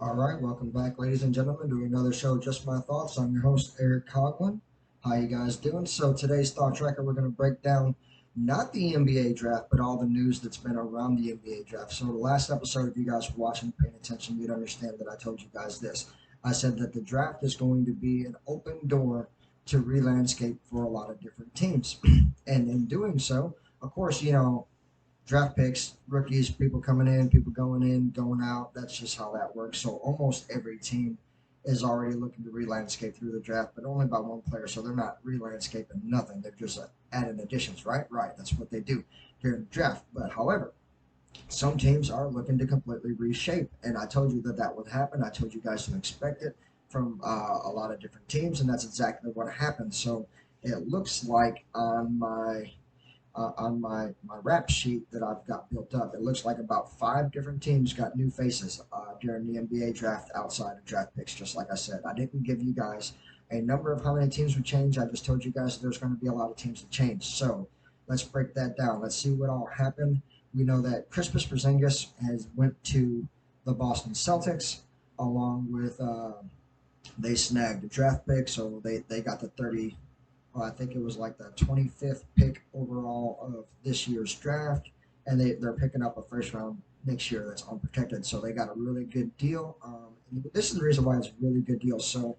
All right, welcome back, ladies and gentlemen, to another show, Just My Thoughts. I'm your host, Erick Coughlin. How you guys doing? So today's Thought Tracker, we're going to break down not the NBA draft, but all the news that's been around the NBA draft. So the last episode, if you guys were watching, paying attention, you'd understand that I told you guys this. I said that the draft is going to be an open door to re-landscape for a lot of different teams. And in doing so, of course, draft picks, rookies, people coming in, people going in, going out. That's just how that works. So almost every team is already looking to re-landscape through the draft, but only by one player. So they're not re-landscaping nothing. They're just adding additions, right? Right. That's what they do during the draft. But however, some teams are looking to completely reshape, and I told you that that would happen. I told you guys to expect it from a lot of different teams, and that's exactly what happened. So it looks like on my rap sheet that I've got built up, it looks like about five different teams got new faces during the NBA draft outside of draft picks. Just like I said, I didn't give you guys a number of how many teams would change. I just told you guys there's going to be a lot of teams that change. So let's break that down. Let's see what all happened. We know that Kristaps Porzingis has went to the Boston Celtics along with they snagged the draft pick, so they got the 30, well, I think it was like the 25th pick overall of this year's draft, and they're picking up a first round next year that's unprotected. So they got a really good deal. And this is the reason why it's a really good deal. So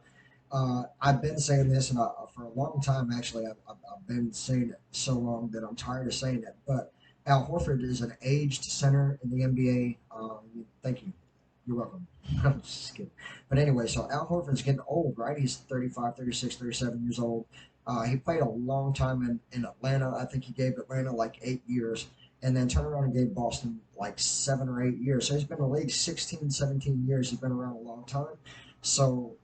I've been saying this, and for a long time, actually, I've been saying it so long that I'm tired of saying it. But Al Horford is an aged center in the NBA. Thank you. You're welcome. I'm just kidding. But anyway, so Al Horford's getting old, right? He's 35, 36, 37 years old. He played a long time in Atlanta. I think he gave Atlanta like 8 years and then turned around and gave Boston like 7 or 8 years. So he's been in the league 16, 17 years. He's been around a long time. So,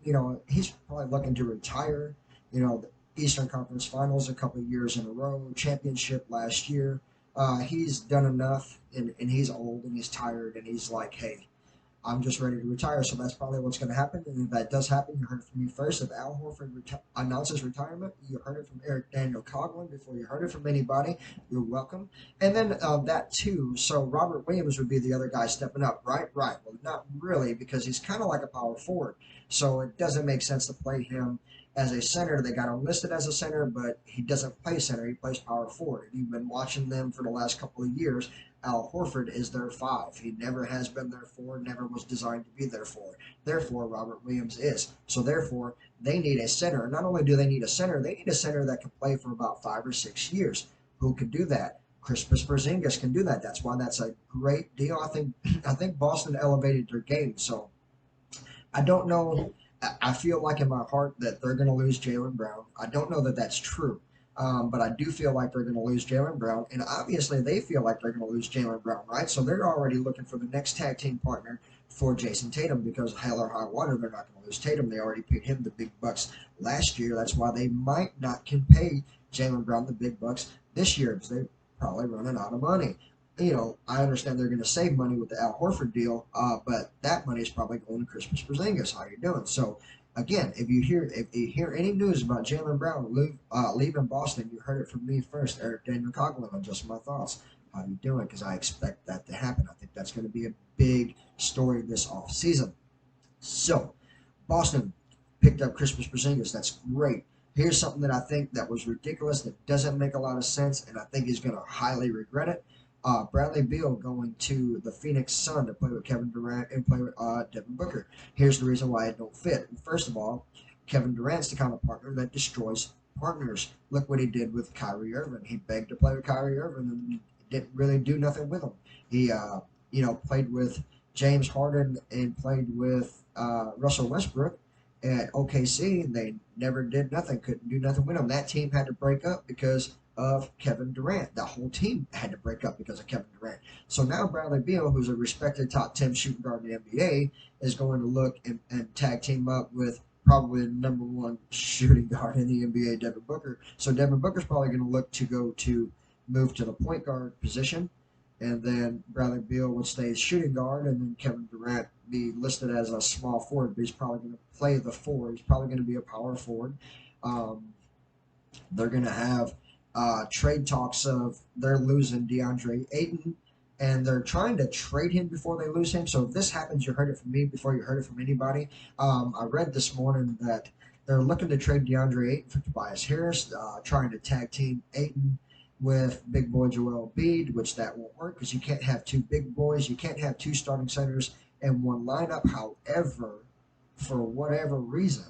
he's probably looking to retire. The Eastern Conference Finals a couple of years in a row, championship last year. He's done enough, and he's old and he's tired, and he's like, hey, I'm just ready to retire. So that's probably what's going to happen. And if that does happen, you heard it from me first. If Al Horford announces retirement, you heard it from Erick Daniel Coughlin before you heard it from anybody. You're welcome. And then that too. So Robert Williams would be the other guy stepping up, right? Right. Well, not really, because he's kind of like a power forward. So it doesn't make sense to play him as a center. They got him listed as a center, but he doesn't play center. He plays power forward. If you've been watching them for the last couple of years, Al Horford is their five. He never has been their four, never was designed to be their four. Therefore, Robert Williams is. So, therefore, they need a center. Not only do they need a center, they need a center that can play for about 5 or 6 years. Who can do that? Kristaps Porzingis can do that. That's why that's a great deal. I think Boston elevated their game. So I don't know. I feel like in my heart that they're going to lose Jaylen Brown. I don't know that that's true. But I do feel like they're going to lose Jaylen Brown, and obviously they feel like they're going to lose Jaylen Brown, right? So they're already looking for the next tag team partner for Jason Tatum because hell or high water, they're not going to lose Tatum. They already paid him the big bucks last year. That's why they might not can pay Jaylen Brown the big bucks this year because they're probably running out of money. I understand they're going to save money with the Al Horford deal, but that money is probably going to Kristaps Porzingis. How you doing? So again, if you hear any news about Jaylen Brown leaving Boston, you heard it from me first, Erick Daniel Coughlin, on Just My Thoughts. How you doing? Because I expect that to happen. I think that's going to be a big story this off season. So, Boston picked up Kristaps Porzingis. That's great. Here's something that I think that was ridiculous, that doesn't make a lot of sense, and I think he's going to highly regret it. Bradley Beal going to the Phoenix Sun to play with Kevin Durant and play with Devin Booker. Here's the reason why it don't fit. First of all, Kevin Durant's the kind of partner that destroys partners. Look what he did with Kyrie Irving. He begged to play with Kyrie Irving and didn't really do nothing with him. He, played with James Harden and played with Russell Westbrook at OKC, and they never did nothing, couldn't do nothing with him. That team had to break up because of Kevin Durant. The whole team had to break up because of Kevin Durant. So now Bradley Beal, who's a respected top 10 shooting guard in the NBA, is going to look and tag team up with probably the number one shooting guard in the NBA, Devin Booker. So Devin Booker's probably going to look to move to the point guard position, and then Bradley Beal would stay as shooting guard, and then Kevin Durant be listed as a small forward, but he's probably going to play the four. He's probably going to be a power forward. Um, they're going to have trade talks of they're losing DeAndre Ayton and they're trying to trade him before they lose him. So if this happens, you heard it from me before you heard it from anybody. I read this morning that they're looking to trade DeAndre Ayton for Tobias Harris, trying to tag team Ayton with big boy Joel Embiid, which that won't work because you can't have two big boys. You can't have two starting centers in one lineup. However, for whatever reason,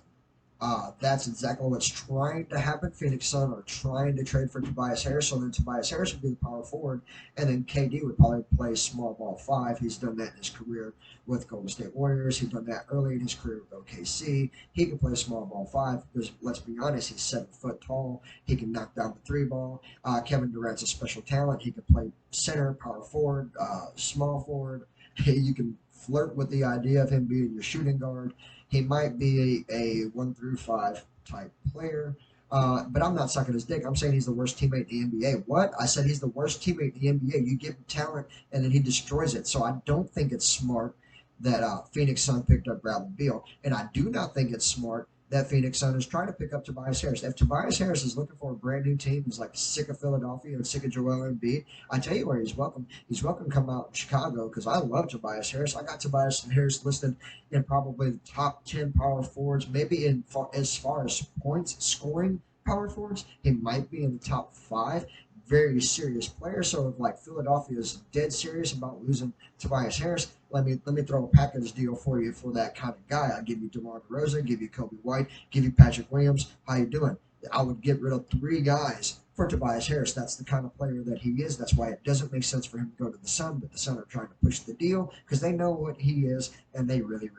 that's exactly what's trying to happen. Phoenix Sun are trying to trade for Tobias Harris, so then Tobias Harris would be the power forward, and then KD would probably play small ball five. He's done that in his career with Golden State Warriors. He's done that early in his career with OKC. He can play small ball five because, let's be honest, he's 7 foot tall. He can knock down the three ball. Kevin Durant's a special talent. He can play center, power forward, small forward. You can flirt with the idea of him being your shooting guard. He might be a 1 through 5 type player, but I'm not sucking his dick. I'm saying he's the worst teammate in the NBA. What? I said he's the worst teammate in the NBA. You give him talent, and then he destroys it. So I don't think it's smart that Phoenix Sun picked up Bradley Beal, and I do not think it's smart that Phoenix Sun is trying to pick up Tobias Harris. If Tobias Harris is looking for a brand new team, he's like sick of Philadelphia and sick of Joel Embiid, I tell you where he's welcome. He's welcome to come out in Chicago because I love Tobias Harris. I got Tobias Harris listed in probably the top 10 power forwards, maybe as far as points scoring power forwards. He might be in the top 5. Very serious player. So if like Philadelphia is dead serious about losing Tobias Harris, let me throw a package deal for you for that kind of guy. I'll give you DeMar DeRozan, give you Kobe White, give you Patrick Williams. How you doing? I would get rid of 3 guys for Tobias Harris. That's the kind of player that he is. That's why it doesn't make sense for him to go to the Sun, but the Sun are trying to push the deal because they know what he is, and they really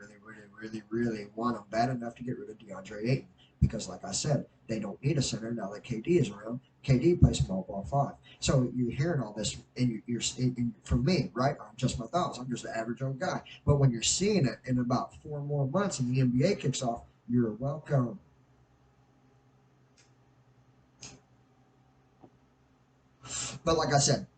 want him bad enough to get rid of DeAndre Ayton. Because, like I said, they don't need a center now that KD is around. KD plays small ball 5. So you're hearing all this, and from me, right? I'm just my thoughts. I'm just an average old guy. But when you're seeing it in about 4 more months and the NBA kicks off, you're welcome. But like I said,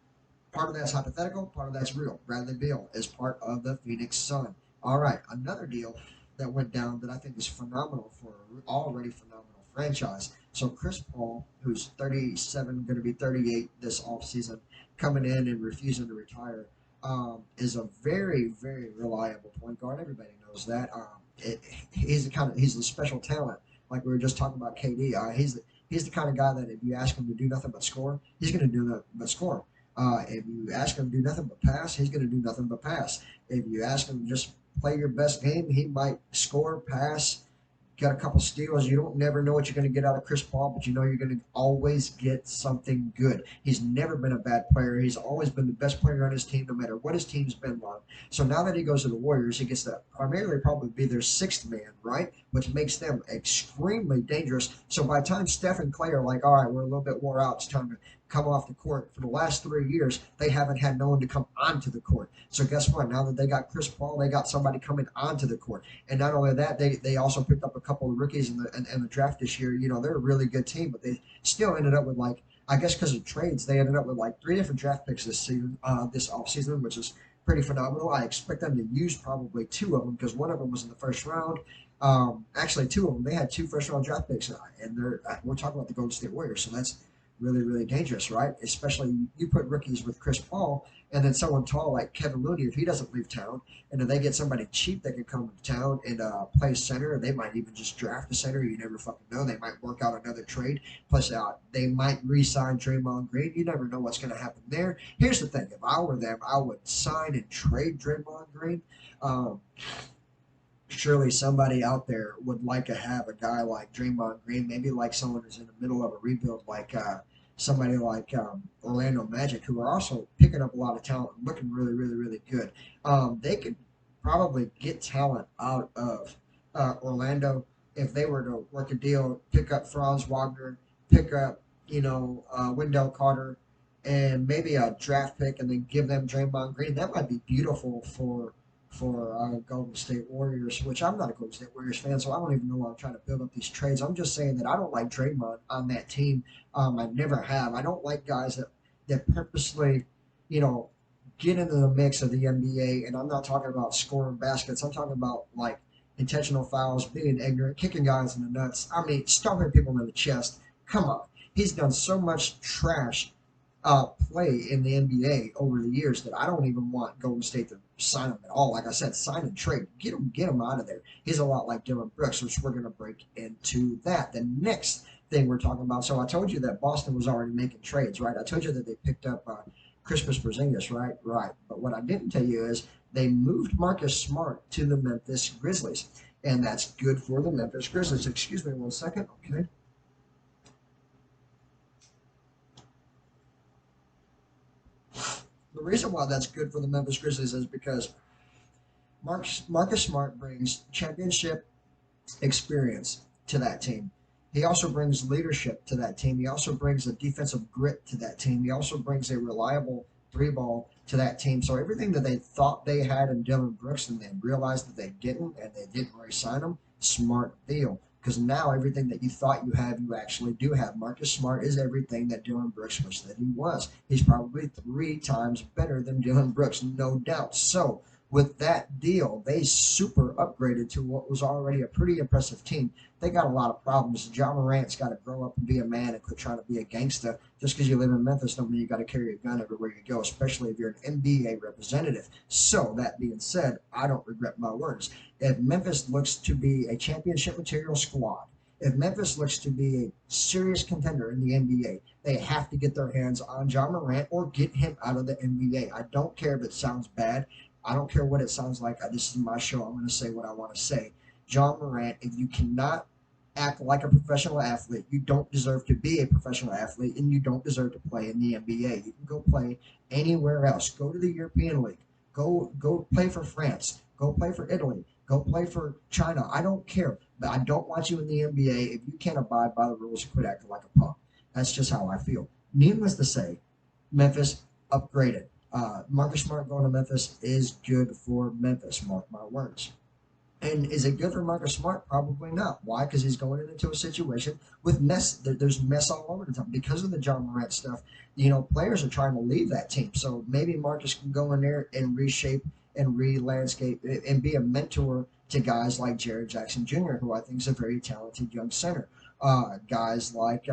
part of that's hypothetical, part of that's real. Bradley Beal is part of the Phoenix Sun. All right, another deal that went down that I think is phenomenal for an already phenomenal franchise. So Chris Paul, who's 37, going to be 38 this offseason, coming in and refusing to retire, is a very reliable point guard. Everybody knows that. He's the special talent. Like we were just talking about KD. He's the kind of guy that if you ask him to do nothing but score, he's going to do nothing but score. If you ask him to do nothing but pass, he's going to do nothing but pass. If you ask him to just play your best game, he might score, pass, got a couple steals. You don't never know what you're going to get out of Chris Paul, but you know you're going to always get something good. He's never been a bad player. He's always been the best player on his team, no matter what his team's been on. So now that he goes to the Warriors, he gets to primarily probably be their 6th man, right? Which makes them extremely dangerous. So by the time Steph and Clay are like, all right, we're a little bit wore out, it's time to come off the court. For the last 3 years, they haven't had no one to come onto the court. So guess what? Now that they got Chris Paul, they got somebody coming onto the court. And not only that, they also picked up a couple of rookies in the draft this year. You know, they're a really good team, but they still ended up with like, I guess because of trades, they ended up with like 3 different draft picks this season, this offseason, which is pretty phenomenal. I expect them to use probably 2 of them because one of them was in the first round. Actually, 2 of them. They had 2 first-round draft picks, and we're talking about the Golden State Warriors, so that's really dangerous, right? Especially you put rookies with Chris Paul, and then someone tall like Kevin Looney, if he doesn't leave town, and then they get somebody cheap that can come to town and play center. They might even just draft a center. You never fucking know. They might work out another trade. Plus, they might re-sign Draymond Green. You never know what's going to happen there. Here's the thing: if I were them, I would sign and trade Draymond Green. Surely somebody out there would like to have a guy like Draymond Green, maybe like someone who's in the middle of a rebuild, like somebody like Orlando Magic, who are also picking up a lot of talent and looking really good. They could probably get talent out of Orlando if they were to work a deal, pick up Franz Wagner, pick up, Wendell Carter, and maybe a draft pick, and then give them Draymond Green. That might be beautiful for Golden State Warriors, which I'm not a Golden State Warriors fan, so I don't even know why I'm trying to build up these trades. I'm just saying that I don't like Draymond on that team. I never have. I don't like guys that purposely, get into the mix of the NBA. And I'm not talking about scoring baskets. I'm talking about like intentional fouls, being ignorant, kicking guys in the nuts. I mean, stomping people in the chest. Come on. He's done so much trash play in the NBA over the years that I don't even want Golden State to sign him at all. Like I said, sign and trade, get him out of there. He's a lot like Dylan Brooks, which we're going to break into that. The next thing we're talking about. So I told you that Boston was already making trades, right? I told you that they picked up Christmas Porzingis, right? Right. But what I didn't tell you is they moved Marcus Smart to the Memphis Grizzlies, and that's good for the Memphis Grizzlies. Excuse me one second, okay? The reason why that's good for the Memphis Grizzlies is because Marcus Smart brings championship experience to that team. He also brings leadership to that team. He also brings a defensive grit to that team. He also brings a reliable three ball to that team. So everything that they thought they had in Dylan Brooks and they realized that they didn't and they didn't re-sign him, smart deal. Because now everything that you thought you have, you actually do have. Marcus Smart is everything that Dylan Brooks wished that he was. He's probably 3 times better than Dylan Brooks, no doubt. So with that deal, they super upgraded to what was already a pretty impressive team. They got a lot of problems. John Morant's got to grow up and be a man and quit trying to be a gangster. Just because you live in Memphis don't mean you got to carry a gun everywhere you go, especially if you're an NBA representative. So that being said, I don't regret my words. If Memphis looks to be a championship material squad, if Memphis looks to be a serious contender in the NBA, they have to get their hands on John Morant or get him out of the NBA. I don't care if it sounds bad. I don't care what it sounds like. This is my show. I'm going to say what I want to say. John Morant, if you cannot act like a professional athlete, you don't deserve to be a professional athlete and you don't deserve to play in the NBA. You can go play anywhere else. Go to the European League. Go play for France. Go play for Italy. Go play for China. I don't care. But I don't want you in the NBA if you can't abide by the rules and quit acting like a punk. That's just how I feel. Needless to say, Memphis upgraded. Marcus Smart going to Memphis is good for Memphis. Mark my words. And is it good for Marcus Smart? Probably not. Why? Because he's going into a situation with mess. There's mess all over the time because of the John Morant stuff. Players are trying to leave that team. So maybe Marcus can go in there and reshape and re-landscape and be a mentor to guys like Jared Jackson Jr., who I think is a very talented young center. Guys like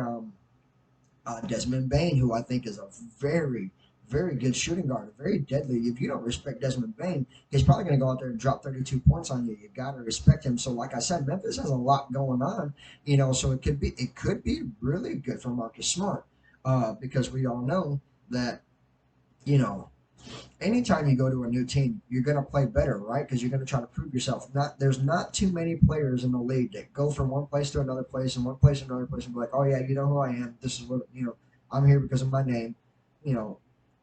Desmond Bain, who I think is a very, very good shooting guard, very deadly. If you don't respect Desmond Bain, he's probably going to go out there and drop 32 points on you. You got to respect him. So, like I said, Memphis has a lot going on, So it could be really good for Marcus Smart, because we all know that you know anytime you go to a new team, you're going to play better, right? Because you're going to try to prove yourself. There's not too many players in the league that go from one place to another place and one place to another place and be like, oh yeah, you know who I am. This is what. I'm here because of my name. You know,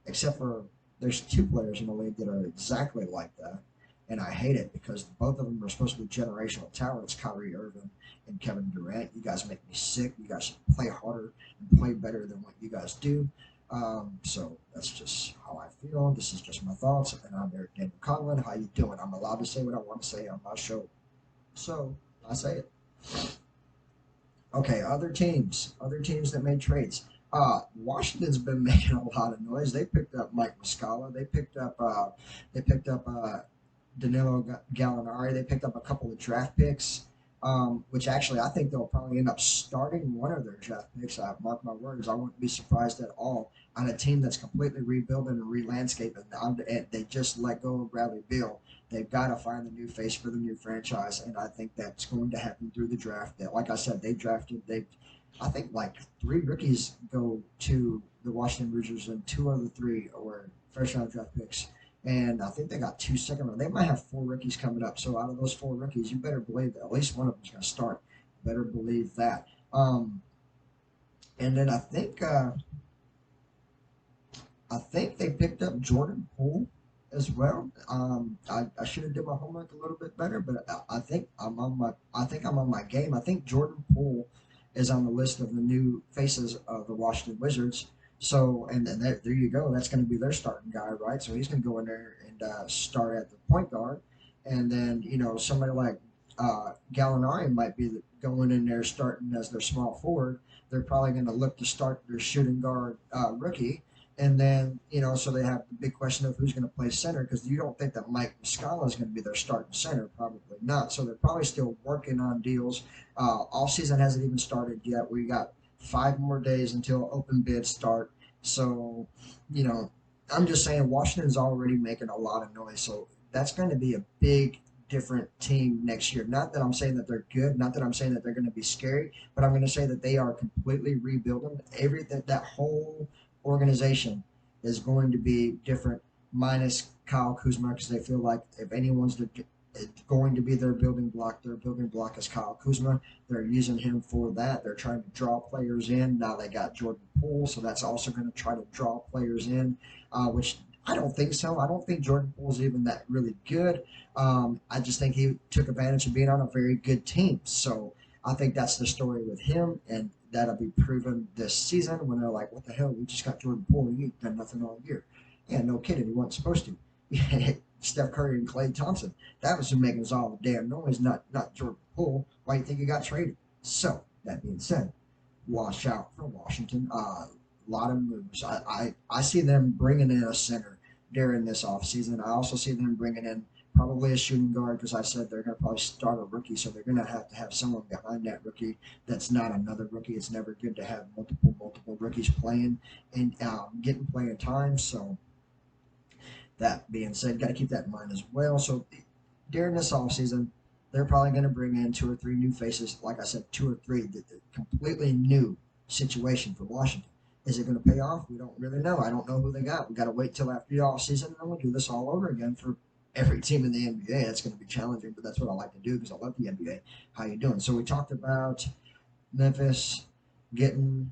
except for there's 2 players in the league that are exactly like that, and I hate it because both of them are supposed to be generational talents. Kyrie Irving and Kevin Durant. You guys make me sick. You guys should play harder and play better than what you guys do. So that's just how I feel. This is just my thoughts, and I'm Erick Coughlin. How you doing? I'm allowed to say what I want to say on my show, so I say it. Okay, other teams that made trades. Washington's been making a lot of noise. They picked up Mike Muscala. They picked up Danilo Gallinari. They picked up a couple of draft picks, which actually I think they'll probably end up starting one of their draft picks. I mark my words. I wouldn't be surprised at all on a team that's completely rebuilding and re-landscaping. And they just let go of Bradley Beal. They've got to find the new face for the new franchise, and I think that's going to happen through the draft. Like I said, I think like 3 rookies go to the Washington Wizards, and 2 of the 3 were first round draft picks. And I think they got 2 second round. They might have 4 rookies coming up. So out of those 4 rookies, you better believe that at least one of them's going to start. Better believe that. And then I think they picked up Jordan Poole as well. I should have did my homework a little bit better, but I think I'm on my game. I think Jordan Poole is on the list of the new faces of the Washington Wizards. So, and then there you go. That's going to be their starting guy, right? So he's going to go in there and start at the point guard, and then somebody like Gallinari might be going in there starting as their small forward. They're probably going to look to start their shooting guard rookie, and then so they have the big question of who's going to play center, because you don't think that Mike Muscala is going to be their starting center, probably not. So they're probably still working on deals. Off season hasn't even started yet. We got 5 more days until open bids start. So, you know, I'm just saying Washington's already making a lot of noise. So that's going to be a big, different team next year. Not that I'm saying that they're good, not that I'm saying that they're going to be scary, but I'm going to say that they are completely rebuilding. Everything, that whole organization is going to be different, minus Kyle Kuzma, because they feel like if anyone's going to be their building block is Kyle Kuzma. They're using him for that. They're trying to draw players in. Now they got Jordan Poole, so that's also going to try to draw players in, which I don't think so. I don't think Jordan Poole's even that really good. I just think he took advantage of being on a very good team. So I think that's the story with him, and that'll be proven this season when they're like, "What the hell? We just got Jordan Poole. He ain't done nothing all year." Yeah, no kidding. He wasn't supposed to. Steph Curry and Klay Thompson. That was who making us all the damn noise, not Jordan Poole. Why do you think he got traded? So that being said, watch out for Washington. A lot of moves. I see them bringing in a center during this offseason. I also see them bringing in probably a shooting guard because I said they're going to probably start a rookie, so they're going to have someone behind that rookie that's not another rookie. It's never good to have multiple rookies playing and getting playing time. So that being said, got to keep that in mind as well. So during this offseason, they're probably going to bring in two or three new faces. Like I said, two or three, the completely new situation for Washington. Is it going to pay off? We don't really know. I don't know who they got. We got to wait till after the offseason, and then we'll do this all over again for every team in the NBA. It's going to be challenging, but that's what I like to do because I love the NBA. How you doing? So we talked about Memphis getting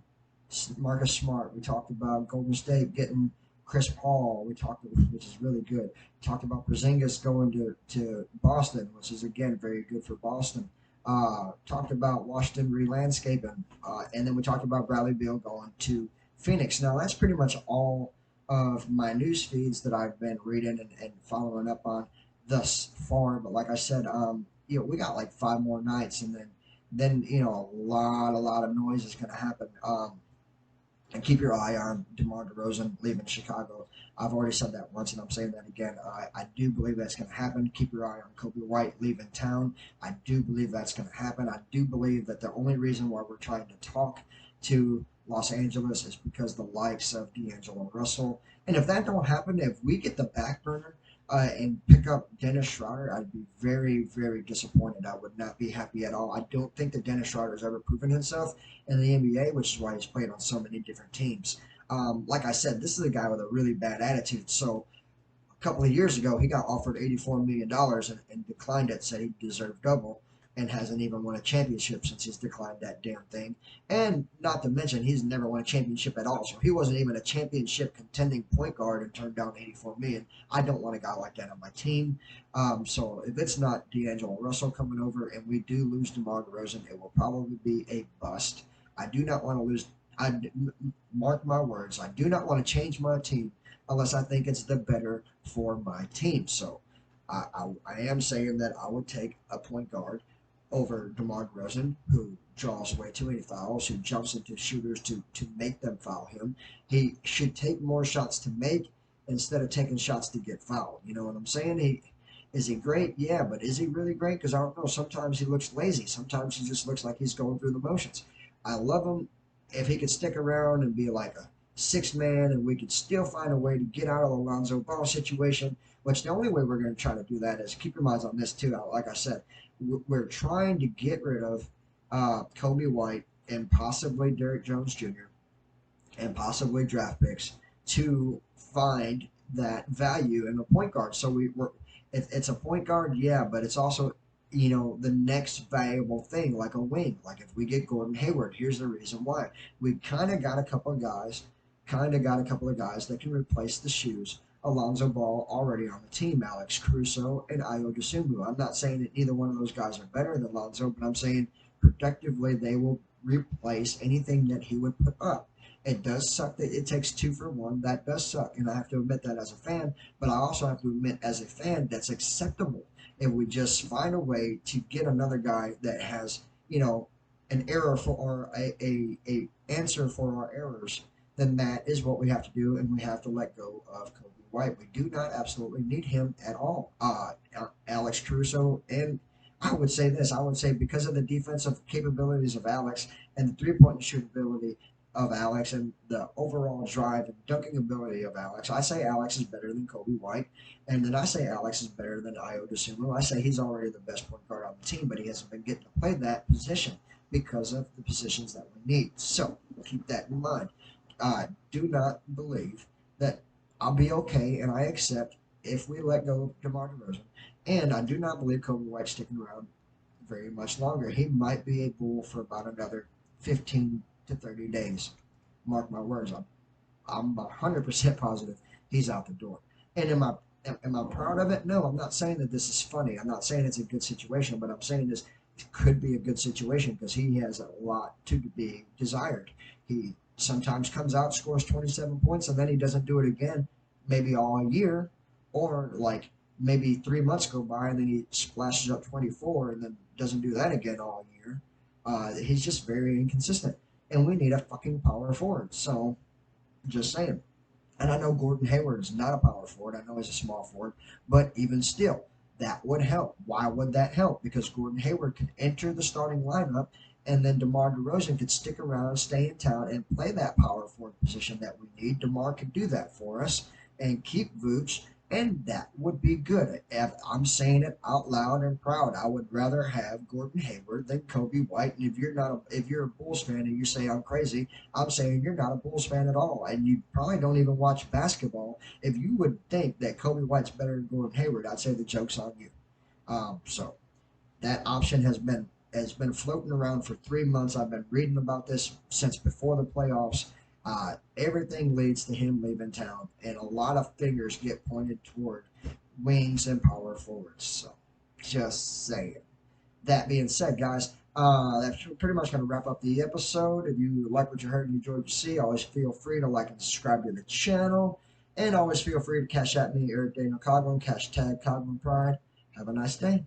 Marcus Smart. We talked about Golden State getting Chris Paul. We talked, which is really good. Talked about Porzingis going to Boston, which is again very good for Boston. Talked about Washington re-landscaping, and then we talked about Bradley Beal going to Phoenix. Now that's pretty much all of my news feeds that I've been reading and following up on thus far. But like I said, we got like 5 more nights, and then a lot of noise is going to happen. And keep your eye on DeMar DeRozan leaving Chicago. I've already said that once, and I'm saying that again. I do believe that's going to happen. Keep your eye on Kobe White leaving town. I do believe that's going to happen. I do believe that the only reason why we're trying to talk to Los Angeles is because the likes of D'Angelo Russell. And if that don't happen, if we get the back burner and pick up Dennis Schroeder, I'd be very, very disappointed. I would not be happy at all. I don't think that Dennis Schroeder has ever proven himself in the NBA, which is why he's played on so many different teams. Like I said, this is a guy with a really bad attitude. So a couple of years ago, he got offered $84 million and declined it, said he deserved double, and hasn't even won a championship since he's declined that damn thing. And not to mention, he's never won a championship at all. So he wasn't even a championship contending point guard and turned down $84 million. I don't want a guy like that on my team. So if it's not D'Angelo Russell coming over and we do lose DeMar DeRozan, it will probably be a bust. I do not want to lose. Mark my words. I do not want to change my team unless I think it's the better for my team. So I am saying that I would take a point guard over DeMar DeRozan, who draws way too many fouls, who jumps into shooters to make them foul him. He should take more shots to make instead of taking shots to get fouled. You know what I'm saying? Is he great? Yeah, but is he really great? Because I don't know. Sometimes he looks lazy. Sometimes he just looks like he's going through the motions. I love him if he could stick around and be like a six man and we could still find a way to get out of the Lonzo Ball situation, which the only way we're going to try to do that is keep your minds on this too. Like I said, we're trying to get rid of Kobe White and possibly Derrick Jones Jr. and possibly draft picks to find that value in a point guard. So it's a point guard, yeah, but it's also the next valuable thing like a wing. Like if we get Gordon Hayward, here's the reason why we kind of got a couple of guys, that can replace the shoes. Alonzo Ball already on the team, Alex Caruso and Ayo Dosunmu. I'm not saying that either one of those guys are better than Lonzo, but I'm saying productively they will replace anything that he would put up. It does suck that it takes 2 for 1. That does suck, and I have to admit that as a fan. But I also have to admit as a fan that's acceptable if we just find a way to get another guy that has an error for or a answer for our errors. Then that is what we have to do, and we have to let go of Kobe White. We do not absolutely need him at all. Alex Caruso, and I would say this. I would say because of the defensive capabilities of Alex and the three-point shoot ability, of Alex and the overall drive and dunking ability of Alex. I say Alex is better than Kobe White, and then I say Alex is better than Io DeSumo. I say he's already the best point guard on the team, but he hasn't been getting to play that position because of the positions that we need. So keep that in mind. I do not believe that I'll be okay and I accept if we let go of DeMar DeRozan. And I do not believe Kobe White's sticking around very much longer. He might be a Bull for about another 15 to 30 days. Mark my words. I'm 100% positive he's out the door. And am I proud of it? No, I'm not saying that this is funny. I'm not saying it's a good situation, but I'm saying this could be a good situation because he has a lot to be desired. He sometimes comes out, scores 27 points, and then he doesn't do it again, maybe all year, or like maybe 3 months go by and then he splashes up 24 and then doesn't do that again all year. He's just very inconsistent, and we need a fucking power forward. So, just saying. And I know Gordon Hayward is not a power forward. I know he's a small forward, but even still, that would help. Why would that help? Because Gordon Hayward could enter the starting lineup, and then DeMar DeRozan could stick around, stay in town, and play that power forward position that we need. DeMar could do that for us and keep Vooch, and that would be good. If I'm saying it out loud and proud, I would rather have Gordon Hayward than Kobe White. And if you're a Bulls fan and you say I'm crazy, I'm saying you're not a Bulls fan at all, and you probably don't even watch basketball. If you would think that Kobe White's better than Gordon Hayward, I'd say the joke's on you. So that option has been floating around for 3 months. I've been reading about this since before the playoffs. Everything leads to him leaving town, and a lot of fingers get pointed toward wings and power forwards. So, just saying. That being said, guys, that's pretty much going to wrap up the episode. If you like what you heard and enjoyed what you see, always feel free to like and subscribe to the channel. And always feel free to cash at me, Erick Daniel Coughlin, #Coughlin Pride. Have a nice day.